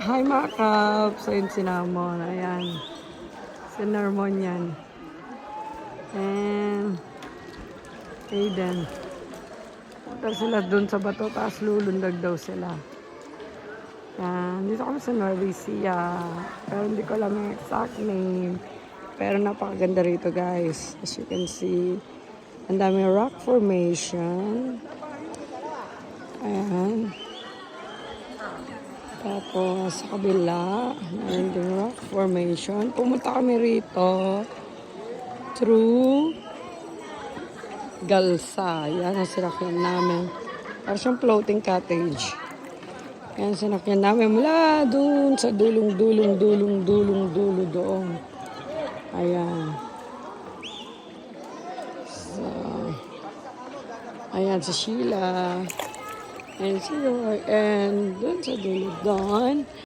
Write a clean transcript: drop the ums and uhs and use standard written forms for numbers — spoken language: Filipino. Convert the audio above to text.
Hi mga Kaps! Ayun si Namon. Ayan. Si Normon yan. And Aiden. Punta sila dun sa bato, taas lulundag daw sila. Yan. Dito kami sa Norvecia. Pero hindi ko alam yung exact name. Pero napakaganda rito guys. As you can see, ang daming rock formation. Ayan. Tapos sa kabila, meron din rock formation. Pumunta kami rito through Galsa. Yan ang sinakyan namin. Parang siyang floating cottage. Yan ang sinakyan namin mula dun sa dulo doon. Ayan. So, ayan si Sheila. And si Roy. And dun sa dulo doon.